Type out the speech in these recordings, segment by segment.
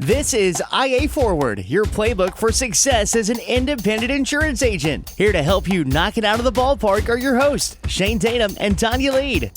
This is IA Forward, your playbook for success as an independent insurance agent. Here to help you knock it out of the ballpark are your hosts, Shane Tatum and Tonya Lead.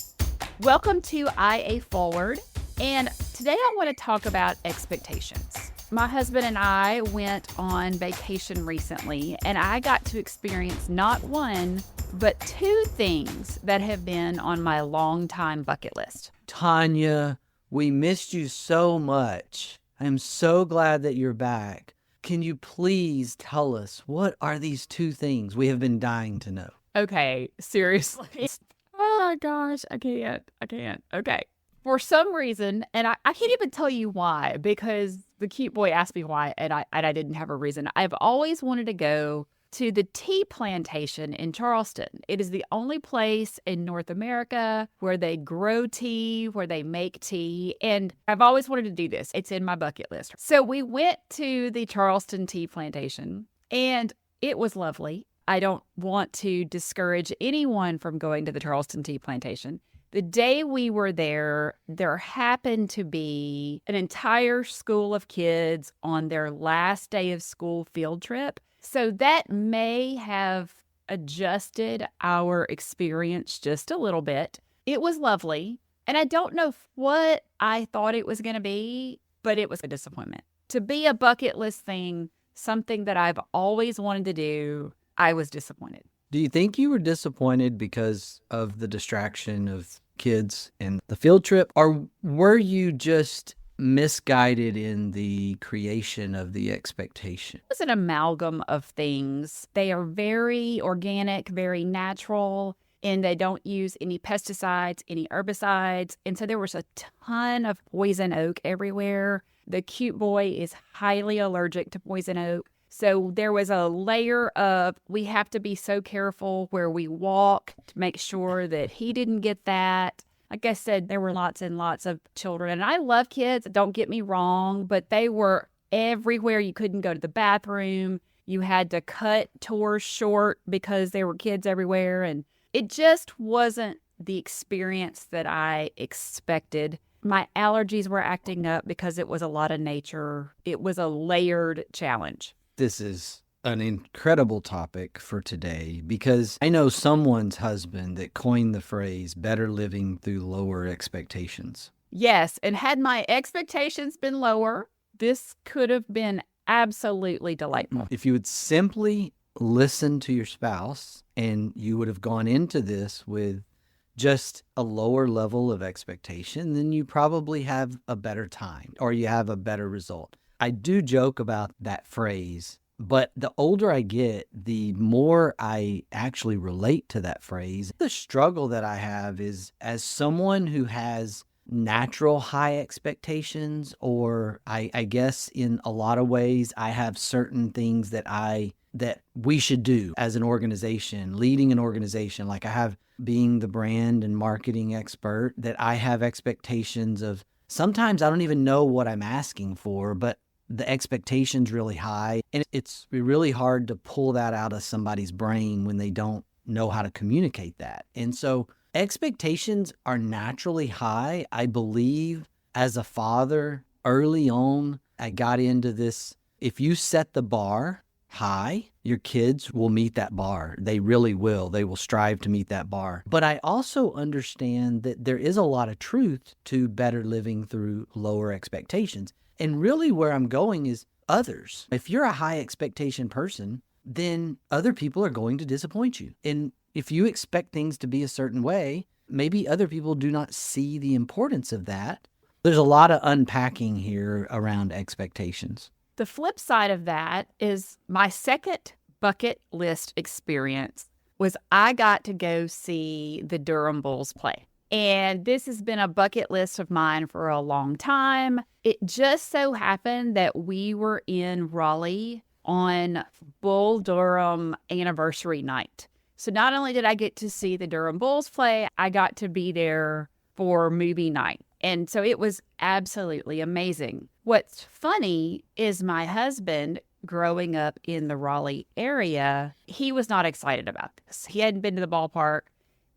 Welcome to IA Forward, and today I want to talk about expectations. My husband and I went on vacation recently, and I got to experience not one, but two things that have been on my long-time bucket list. Tonya, we missed you so much. I am so glad that you're back. Can you please tell us, what are these two things we have been dying to know? Okay, seriously. Oh my gosh, I can't. Okay. For some reason, and I can't even tell you why, because the cute boy asked me why, and I didn't have a reason. I've always wanted to go to the tea plantation in Charleston. It is the only place in North America where they grow tea, where they make tea, and I've always wanted to do this. It's in my bucket list. So we went to the Charleston tea plantation, and it was lovely. I don't want to discourage anyone from going to the Charleston tea plantation. The day we were there happened to be an entire school of kids on their last day of school field trip. So that may have adjusted our experience just a little bit. It was lovely. And I don't know what I thought it was going to be, but it was a disappointment. To be a bucket list thing, something that I've always wanted to do, I was disappointed. Do you think you were disappointed because of the distraction of kids and the field trip? Or were you just misguided in the creation of the expectation? It was an amalgam of things. They are very organic, very natural, and they don't use any pesticides, any herbicides. And so there was a ton of poison oak everywhere. The cute boy is highly allergic to poison oak. So there was a layer of, we have to be so careful where we walk to make sure that he didn't get that. Like I said, there were lots and lots of children. And I love kids, don't get me wrong, but they were everywhere. You couldn't go to the bathroom. You had to cut tours short because there were kids everywhere. And it just wasn't the experience that I expected. My allergies were acting up because it was a lot of nature. It was a layered challenge. This is an incredible topic for today because I know someone's husband that coined the phrase better living through lower expectations. Yes, and had my expectations been lower, this could have been absolutely delightful. If you would simply listen to your spouse and you would have gone into this with just a lower level of expectation, then you probably have a better time or you have a better result. I do joke about that phrase, but the older I get, the more I actually relate to that phrase. The struggle that I have is as someone who has natural high expectations, or I guess in a lot of ways, I have certain things that we should do as an organization, leading an organization. Like I have being the brand and marketing expert, that I have expectations of. Sometimes I don't even know what I'm asking for, but the expectation's really high. And it's really hard to pull that out of somebody's brain when they don't know how to communicate that. And so expectations are naturally high. I believe as a father, early on, I got into this. If you set the bar high, your kids will meet that bar. They really will. They will strive to meet that bar. But I also understand that there is a lot of truth to better living through lower expectations. And really where I'm going is others. If you're a high expectation person, then other people are going to disappoint you. And if you expect things to be a certain way, maybe other people do not see the importance of that. There's a lot of unpacking here around expectations. The flip side of that is my second bucket list experience was I got to go see the Durham Bulls play. And this has been a bucket list of mine for a long time. It just so happened that we were in Raleigh on Bull Durham anniversary night. So not only did I get to see the Durham Bulls play, I got to be there for movie night. And so it was absolutely amazing. What's funny is my husband, growing up in the Raleigh area, he was not excited about this. He hadn't been to the ballpark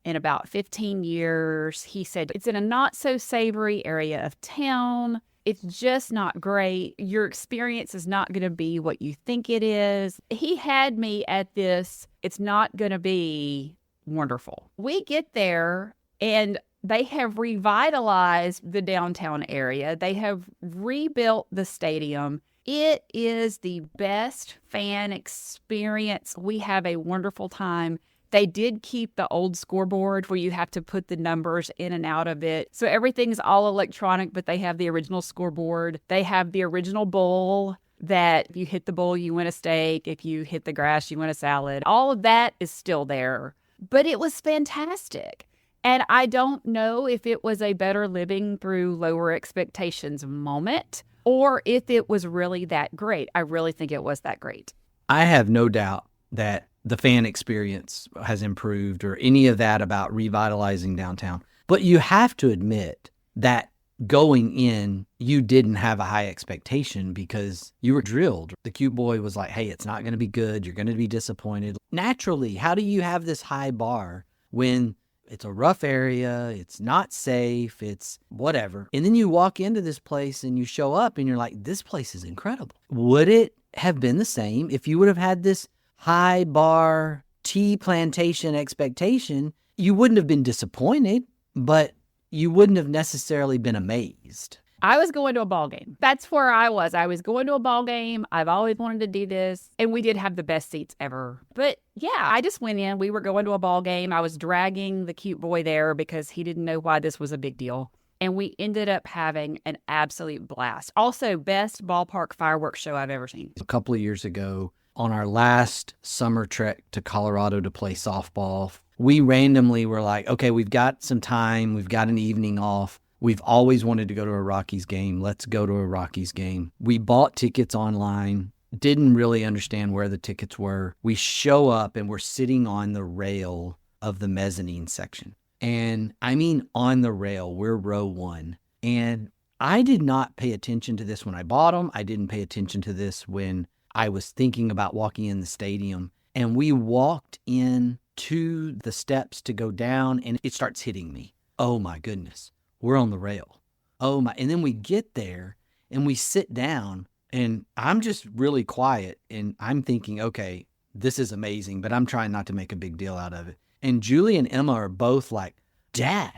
in about 15 years. He said it's in a not so savory area of town. It's just not great. Your experience is not going to be what you think it is. He had me at this, it's not going to be wonderful. We get there and they have revitalized the downtown area. They have rebuilt the stadium. It is the best fan experience. We have a wonderful time. They did keep the old scoreboard where you have to put the numbers in and out of it. So everything's all electronic, but they have the original scoreboard. They have the original bowl that if you hit the bowl, you win a steak. If you hit the grass, you win a salad. All of that is still there. But it was fantastic. And I don't know if it was a better living through lower expectations moment or if it was really that great. I really think it was that great. I have no doubt that the fan experience has improved or any of that about revitalizing downtown. But you have to admit that going in, you didn't have a high expectation because you were drilled. The cute boy was like, hey, it's not going to be good. You're going to be disappointed. Naturally, how do you have this high bar when it's a rough area, it's not safe, it's whatever. And then you walk into this place and you show up and you're like, this place is incredible. Would it have been the same if you would have had this high bar tea plantation expectation? You wouldn't have been disappointed, but you wouldn't have necessarily been amazed. I was going to a ball game. That's where I was. I was going to a ball game. I've always wanted to do this. And we did have the best seats ever. But yeah, I just went in. We were going to a ball game. I was dragging the cute boy there because he didn't know why this was a big deal. And we ended up having an absolute blast. Also, best ballpark fireworks show I've ever seen. A couple of years ago, on our last summer trek to Colorado to play softball, we randomly were like, okay, we've got some time. We've got an evening off. We've always wanted to go to a Rockies game. Let's go to a Rockies game. We bought tickets online, didn't really understand where the tickets were. We show up and we're sitting on the rail of the mezzanine section. And I mean on the rail, we're row one. And I did not pay attention to this when I bought them. I didn't pay attention to this when I was thinking about walking in the stadium. And we walked in to the steps to go down and it starts hitting me. Oh my goodness. We're on the rail. Oh my. And then we get there and we sit down and I'm just really quiet and I'm thinking, okay, this is amazing, but I'm trying not to make a big deal out of it. And Julie and Emma are both like, Dad,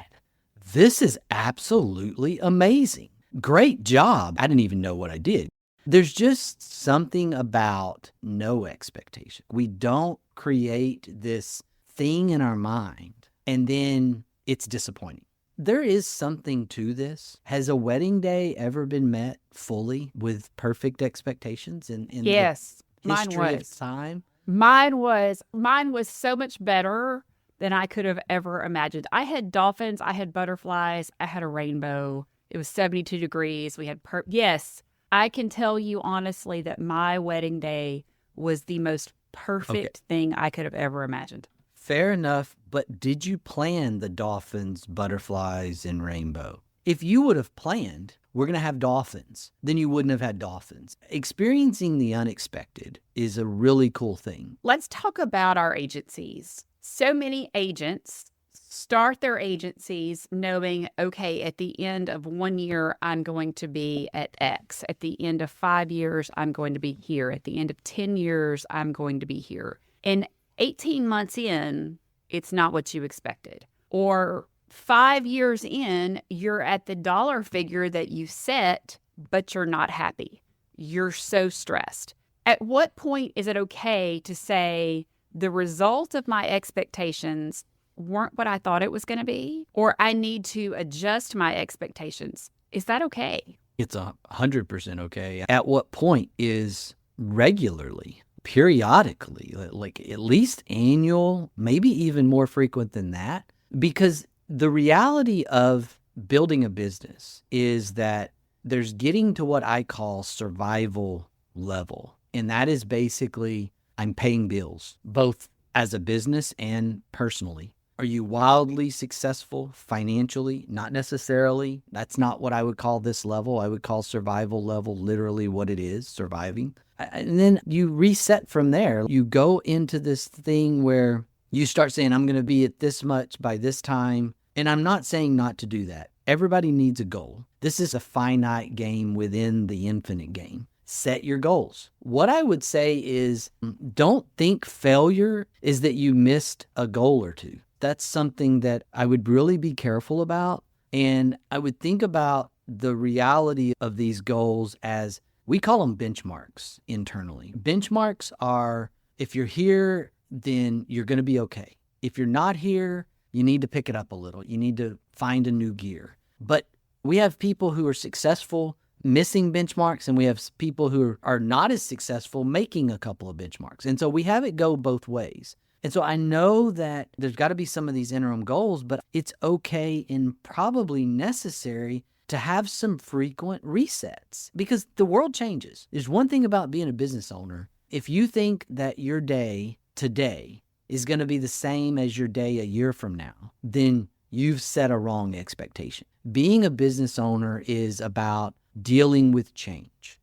this is absolutely amazing. Great job. I didn't even know what I did. There's just something about no expectation. We don't create this thing in our mind and then it's disappointing. There is something to this. Has a wedding day ever been met fully with perfect expectations in Yes, the mine history was. of time? Mine was so much better than I could have ever imagined. I had dolphins, I had butterflies, I had a rainbow. It was 72 degrees. We had yes, I can tell you honestly that my wedding day was the most perfect thing I could have ever imagined. Fair enough, but did you plan the dolphins, butterflies, and rainbow? If you would have planned, we're going to have dolphins, then you wouldn't have had dolphins. Experiencing the unexpected is a really cool thing. Let's talk about our agencies. So many agents start their agencies knowing, okay, at the end of 1 year, I'm going to be at X. At the end of 5 years, I'm going to be here. At the end of 10 years, I'm going to be here. And 18 months in, it's not what you expected. Or 5 years in, you're at the dollar figure that you set, but you're not happy. You're so stressed. At what point is it okay to say the result of my expectations weren't what I thought it was going to be, or I need to adjust my expectations? Is that okay? It's 100% okay. At what point is regularly, periodically, like at least annual, maybe even more frequent than that? Because the reality of building a business is that there's getting to what I call survival level. And that is basically I'm paying bills, both as a business and personally. Are you wildly successful financially? Not necessarily. That's not what I would call this level. I would call survival level literally what it is, surviving. And then you reset from there. You go into this thing where you start saying, I'm going to be at this much by this time. And I'm not saying not to do that. Everybody needs a goal. This is a finite game within the infinite game. Set your goals. What I would say is don't think failure is that you missed a goal or two. That's something that I would really be careful about. And I would think about the reality of these goals as we call them benchmarks internally. Benchmarks are, if you're here, then you're going to be okay. If you're not here, you need to pick it up a little. You need to find a new gear. But we have people who are successful missing benchmarks, and we have people who are not as successful making a couple of benchmarks. And so we have it go both ways. And so I know that there's got to be some of these interim goals, but it's okay and probably necessary to have some frequent resets because the world changes. There's one thing about being a business owner. If you think that your day today is going to be the same as your day a year from now, then you've set a wrong expectation. Being a business owner is about dealing with change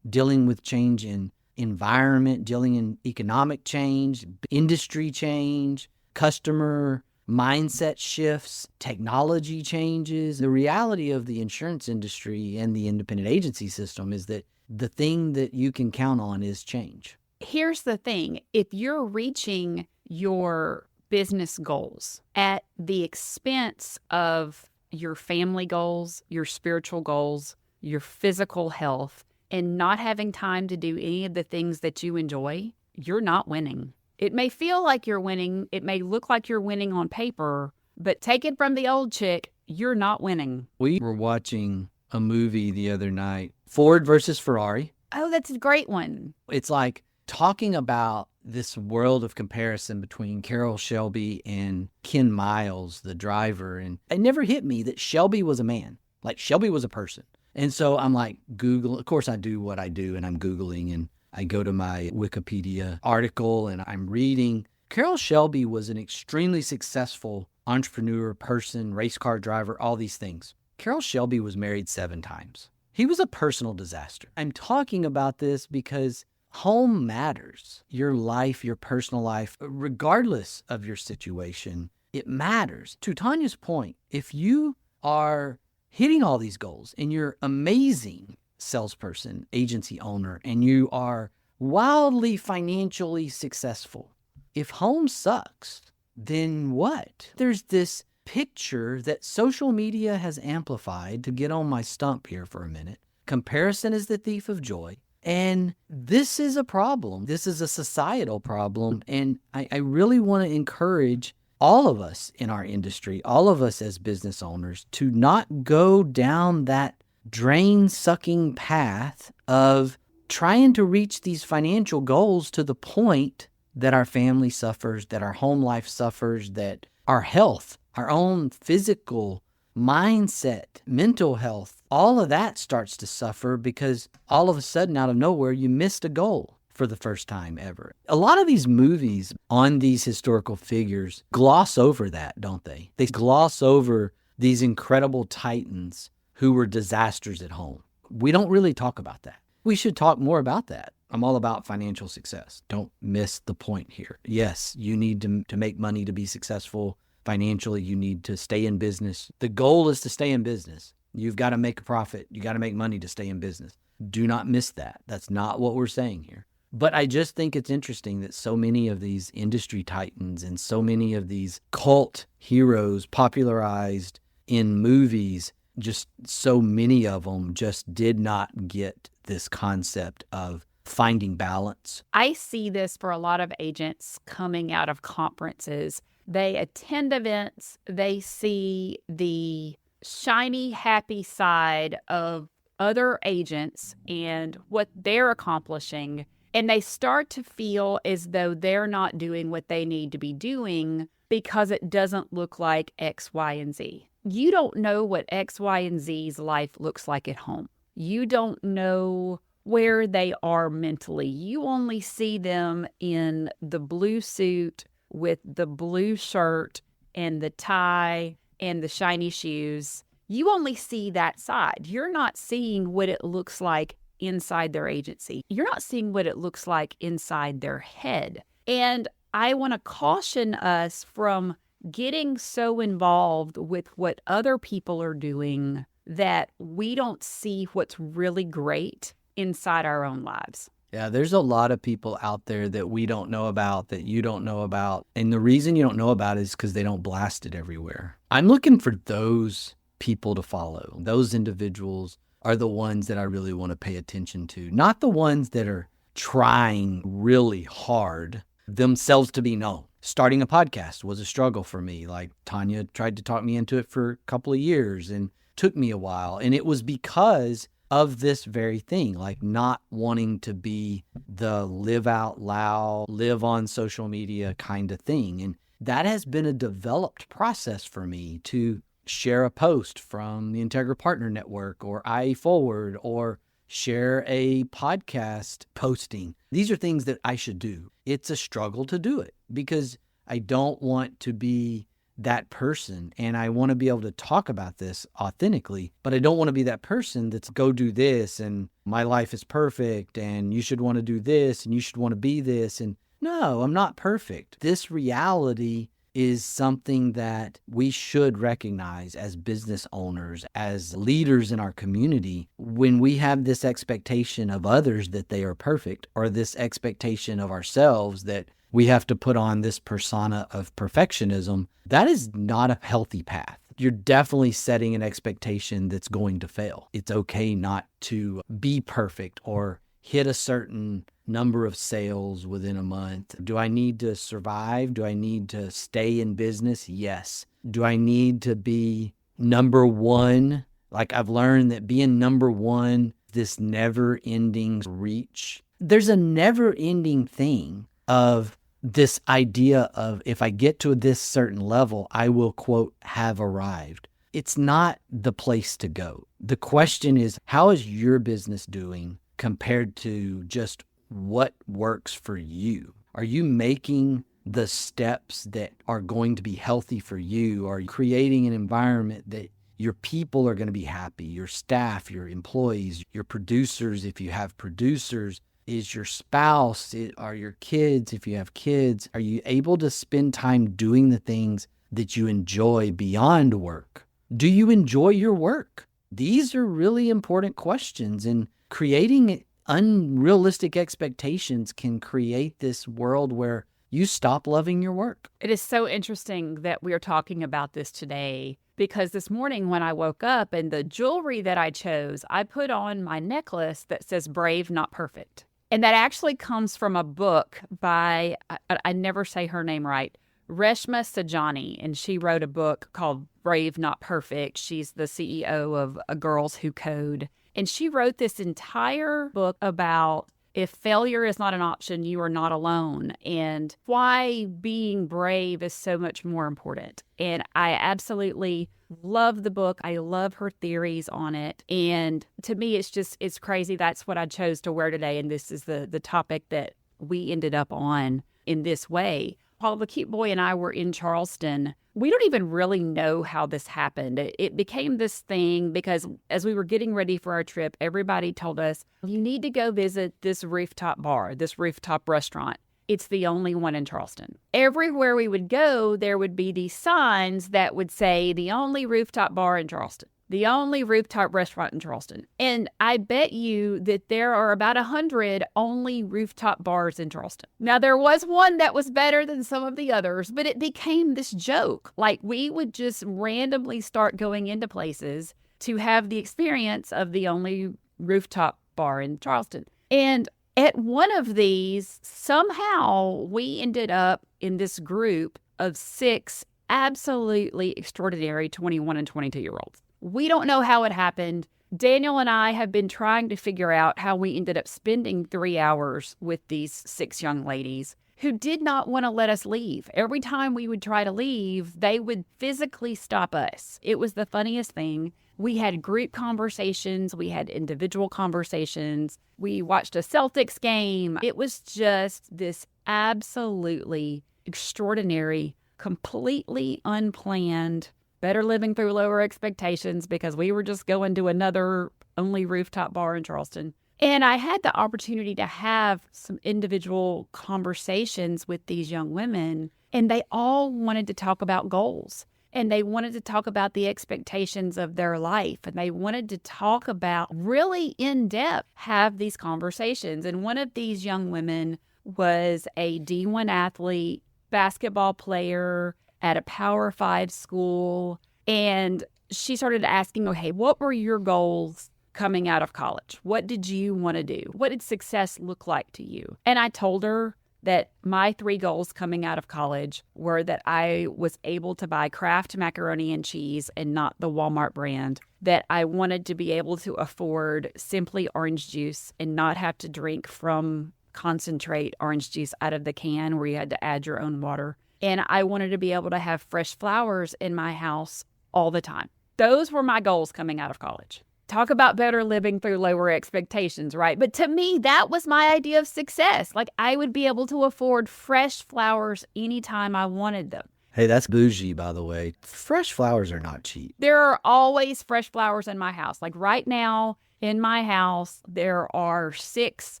in environment, dealing in economic change, industry change, customer mindset shifts, technology changes. The reality of the insurance industry and the independent agency system is that the thing that you can count on is change. Here's the thing. If you're reaching your business goals at the expense of your family goals, your spiritual goals, your physical health, and not having time to do any of the things that you enjoy, you're not winning. It may feel like you're winning. It may look like you're winning on paper, but take it from the old chick, you're not winning. We were watching a movie the other night, Ford versus Ferrari. Oh, that's a great one. It's like talking about this world of comparison between Carroll Shelby and Ken Miles, the driver. And it never hit me that Shelby was a man. Like Shelby was a person. And so I'm like, Google, of course I do what I do and I'm Googling and I go to my Wikipedia article and I'm reading. Carroll Shelby was an extremely successful entrepreneur, person, race car driver, all these things. Carroll Shelby was married 7 times. He was a personal disaster. I'm talking about this because home matters. Your life, your personal life, regardless of your situation, it matters. To Tonya's point, if you are hitting all these goals and you're amazing salesperson, agency owner, and you are wildly financially successful, if home sucks, then what? There's this picture that social media has amplified, to get on my stump here for a minute. Comparison is the thief of joy. And this is a problem. This is a societal problem. And I really want to encourage all of us in our industry, all of us as business owners, to not go down that drain-sucking path of trying to reach these financial goals to the point that our family suffers, that our home life suffers, that our health, our own physical mindset, mental health, all of that starts to suffer because all of a sudden, out of nowhere, you missed a goal for the first time ever. A lot of these movies on these historical figures gloss over that, don't they? They gloss over these incredible titans who were disasters at home. We don't really talk about that. We should talk more about that. I'm all about financial success. Don't miss the point here. Yes, you need to make money to be successful financially. You need to stay in business. The goal is to stay in business. You've got to make a profit. You got to make money to stay in business. Do not miss that. That's not what we're saying here. But I just think it's interesting that so many of these industry titans and so many of these cult heroes popularized in movies, just so many of them just did not get this concept of finding balance. I see this for a lot of agents coming out of conferences. They attend events, they see the shiny, happy side of other agents and what they're accomplishing, and they start to feel as though they're not doing what they need to be doing because it doesn't look like X, Y, and Z. You don't know what X, Y, and Z's life looks like at home. You don't know where they are mentally. You only see them in the blue suit with the blue shirt and the tie and the shiny shoes. You only see that side. You're not seeing what it looks like inside their agency. You're not seeing what it looks like inside their head. And I want to caution us from getting so involved with what other people are doing that we don't see what's really great inside our own lives. Yeah, there's a lot of people out there that we don't know about, that you don't know about. And the reason you don't know about it is because they don't blast it everywhere. I'm looking for those people to follow. Those individuals are the ones that I really want to pay attention to, not the ones that are trying really hard themselves to be known. Starting a podcast was a struggle for me. Like Tonya tried to talk me into it for a couple of years and took me a while. And it was because of this very thing, like not wanting to be the live out loud, live on social media kind of thing. And that has been a developed process for me to share a post from the Integra Partner Network or IE Forward, or share a podcast posting. These are things that I should do. It's a struggle to do it because I don't want to be that person, and I want to be able to talk about this authentically, but I don't want to be that person that's go do this and my life is perfect and you should want to do this and you should want to be this. And no, I'm not perfect. This reality is something that we should recognize as business owners, as leaders in our community. When we have this expectation of others that they are perfect, or this expectation of ourselves that we have to put on this persona of perfectionism, that is not a healthy path. You're definitely setting an expectation that's going to fail. It's okay not to be perfect or hit a certain number of sales within a month. Do I need to survive? Do I need to stay in business? Yes. Do I need to be number one? Like I've learned that being number one, this never-ending reach, there's a never-ending thing of this idea of if I get to this certain level, I will, quote, have arrived. It's not the place to go. The question is, how is your business doing compared to just what works for you? Are you making the steps that are going to be healthy for you? Are you creating an environment that your people are going to be happy, your staff, your employees, your producers, if you have producers? Is your spouse, are your kids, if you have kids, are you able to spend time doing the things that you enjoy beyond work? Do you enjoy your work? These are really important questions, and creating unrealistic expectations can create this world where you stop loving your work. It is so interesting that we are talking about this today, because this morning when I woke up and the jewelry that I chose, I put on my necklace that says brave, not perfect. And that actually comes from a book by, I never say her name right, Reshma Sajani. And she wrote a book called Brave, Not Perfect. She's the CEO of Girls Who Code. And she wrote this entire book about if failure is not an option, you are not alone, and why being brave is so much more important. And I absolutely love the book. I love her theories on it. And to me, it's crazy. That's what I chose to wear today. And this is the topic that we ended up on in this way. While the cute boy and I were in Charleston, we don't even really know how this happened. It became this thing because as we were getting ready for our trip, everybody told us, you need to go visit this rooftop bar, this rooftop restaurant. It's the only one in Charleston. Everywhere we would go, there would be these signs that would say the only rooftop bar in Charleston, the only rooftop restaurant in Charleston. And I bet you that there are about 100 only rooftop bars in Charleston. Now, there was one that was better than some of the others, but it became this joke. Like we would just randomly start going into places to have the experience of the only rooftop bar in Charleston. And at one of these, somehow we ended up in this group of 6 absolutely extraordinary 21 and 22-year-olds. We don't know how it happened. Daniel and I have been trying to figure out how we ended up spending 3 hours with these 6 young ladies who did not want to let us leave. Every time we would try to leave, they would physically stop us. It was the funniest thing. We had group conversations. We had individual conversations. We watched a Celtics game. It was just this absolutely extraordinary, completely unplanned, better living through lower expectations because we were just going to another only rooftop bar in Charleston. And I had the opportunity to have some individual conversations with these young women, and they all wanted to talk about goals. And they wanted to talk about the expectations of their life. And they wanted to talk about really in depth, have these conversations. And one of these young women was a D1 athlete, basketball player at a Power 5 school. And she started asking, okay, what were your goals coming out of college? What did you want to do? What did success look like to you? And I told her that my 3 goals coming out of college were that I was able to buy Kraft macaroni and cheese and not the Walmart brand, that I wanted to be able to afford Simply orange juice and not have to drink from concentrate orange juice out of the can where you had to add your own water. And I wanted to be able to have fresh flowers in my house all the time. Those were my goals coming out of college. Talk about better living through lower expectations, right? But to me, that was my idea of success. Like I would be able to afford fresh flowers anytime I wanted them. Hey, that's bougie, by the way. Fresh flowers are not cheap. There are always fresh flowers in my house. Like right now in my house, there are 6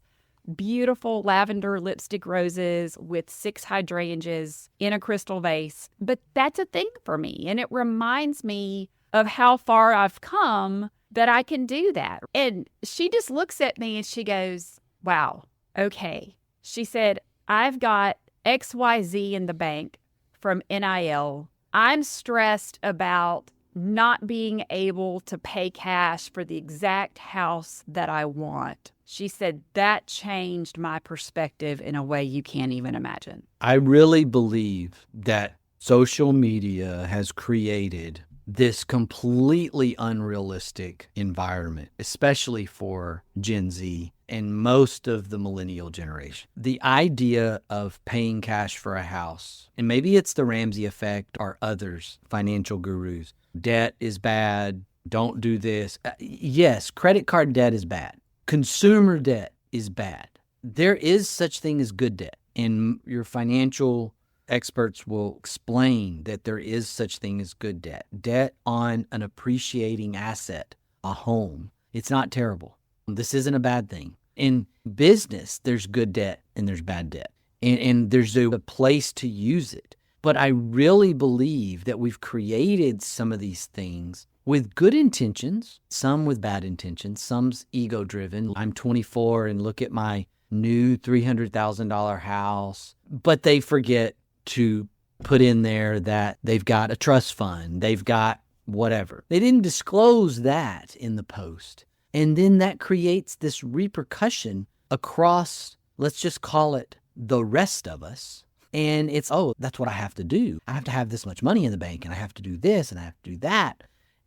beautiful lavender lipstick roses with 6 hydrangeas in a crystal vase. But that's a thing for me. And it reminds me of how far I've come that I can do that. And she just looks at me and she goes, wow, okay. She said, I've got XYZ in the bank from NIL. I'm stressed about not being able to pay cash for the exact house that I want. She said, that changed my perspective in a way you can't even imagine. I really believe that social media has created this completely unrealistic environment, especially for Gen Z and most of the millennial generation. The idea of paying cash for a house, and maybe it's the Ramsey effect or others, financial gurus. Debt is bad. Don't do this. Yes, credit card debt is bad. Consumer debt is bad. There is such thing as good debt, and your financial experts will explain that there is such thing as good debt. Debt on an appreciating asset, a home. It's not terrible. This isn't a bad thing. In business, there's good debt and there's bad debt. And there's a place to use it. But I really believe that we've created some of these things with good intentions, some with bad intentions, some's ego-driven. I'm 24 and look at my new $300,000 house, but they forget to put in there that they've got a trust fund, they've got whatever. They didn't disclose that in the post. And then that creates this repercussion across, let's just call it the rest of us. And it's, oh, that's what I have to do. I have to have this much money in the bank and I have to do this and I have to do that.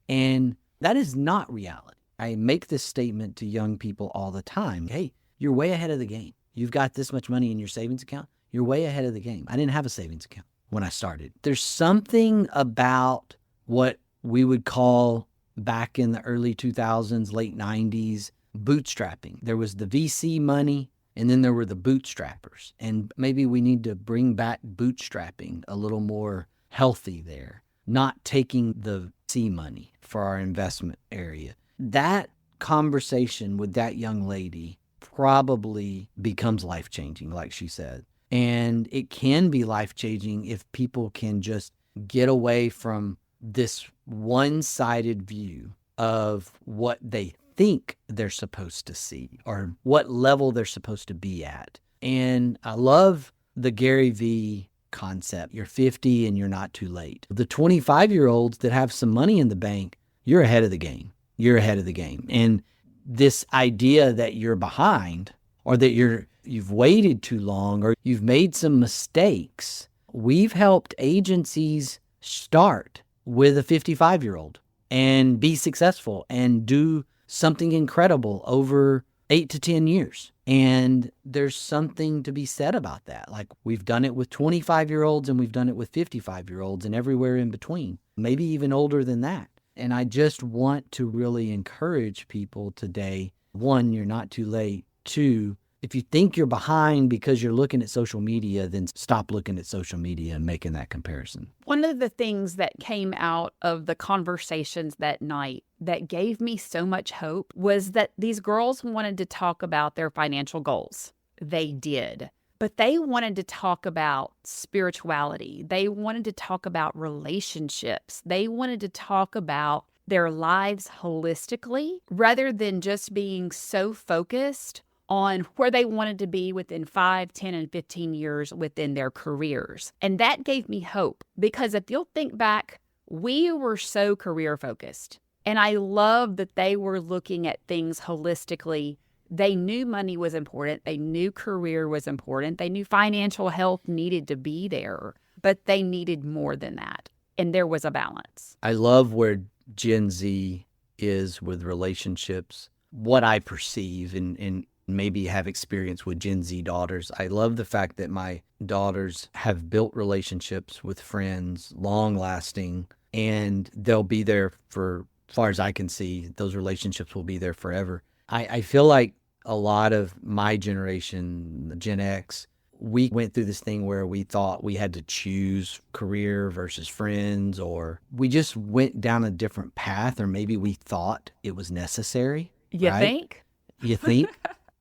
And that is not reality. I make this statement to young people all the time. Hey, you're way ahead of the game. You've got this much money in your savings account. You're way ahead of the game. I didn't have a savings account when I started. There's something about what we would call back in the early 2000s, late 90s, bootstrapping. There was the VC money, and then there were the bootstrappers. And maybe we need to bring back bootstrapping a little more healthy there, not taking the VC money for our investment area. That conversation with that young lady probably becomes life-changing, like she said. And it can be life-changing if people can just get away from this one-sided view of what they think they're supposed to see or what level they're supposed to be at. And I love the Gary Vee concept. You're 50 and you're not too late. The 25-year-olds that have some money in the bank, you're ahead of the game. You're ahead of the game. And this idea that you're behind or that you've waited too long or you've made some mistakes, we've helped agencies start with a 55-year-old and be successful and do something incredible over 8 to 10 years. And there's something to be said about that. Like we've done it with 25-year-olds and we've done it with 55-year-olds and everywhere in between, maybe even older than that. And I just want to really encourage people today. 1, you're not too late. 2, if you think you're behind because you're looking at social media, then stop looking at social media and making that comparison. One of the things that came out of the conversations that night that gave me so much hope was that these girls wanted to talk about their financial goals. They did. but they wanted to talk about spirituality. They wanted to talk about relationships. They wanted to talk about their lives holistically rather than just being so focused on where they wanted to be within 5, 10, and 15 years within their careers. And that gave me hope because if you'll think back, we were so career focused. And I love that they were looking at things holistically. They knew money was important. They knew career was important. They knew financial health needed to be there, but they needed more than that. And there was a balance. I love where Gen Z is with relationships. What I perceive and maybe have experience with Gen Z daughters. I love the fact that my daughters have built relationships with friends, long lasting, and they'll be there for, as far as I can see, those relationships will be there forever. I feel like a lot of my generation, the Gen X, we went through this thing where we thought we had to choose career versus friends, or we just went down a different path, or maybe we thought it was necessary. You right? think? You think?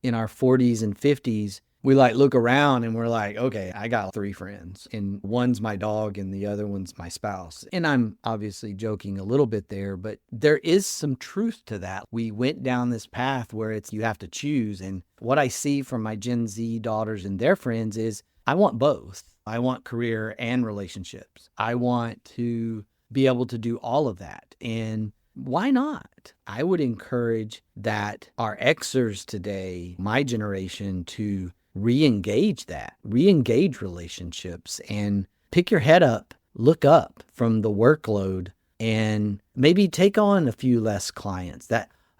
In our 40s and 50s, we look around and we're like, okay, I got 3 friends and one's my dog and the other one's my spouse. And I'm obviously joking a little bit there, but there is some truth to that. We went down this path where you have to choose. And what I see from my Gen Z daughters and their friends is I want both. I want career and relationships. I want to be able to do all of that. And why not? I would encourage that our Xers today, my generation, to re-engage relationships and pick your head up, look up from the workload and maybe take on a few less clients.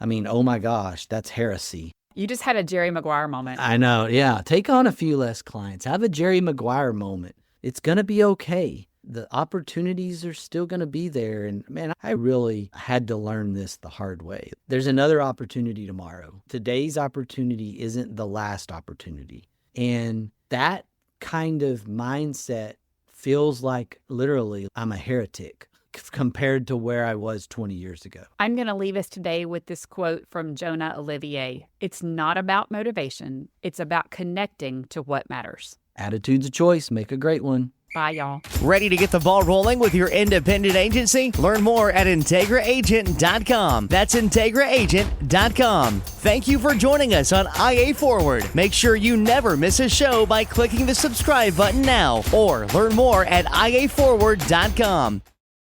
Oh my gosh, that's heresy. You just had a Jerry Maguire moment. I know. Yeah. Take on a few less clients. Have a Jerry Maguire moment. It's going to be okay. The opportunities are still going to be there. And man, I really had to learn this the hard way. There's another opportunity tomorrow. Today's opportunity isn't the last opportunity. And that kind of mindset feels like literally I'm a heretic compared to where I was 20 years ago. I'm going to leave us today with this quote from Jonah Olivier. It's not about motivation. It's about connecting to what matters. Attitude's a choice. Make a great one. Bye, y'all. Ready to get the ball rolling with your independent agency? Learn more at IntegraAgent.com. That's IntegraAgent.com. Thank you for joining us on IA Forward. Make sure you never miss a show by clicking the subscribe button now or learn more at IAForward.com.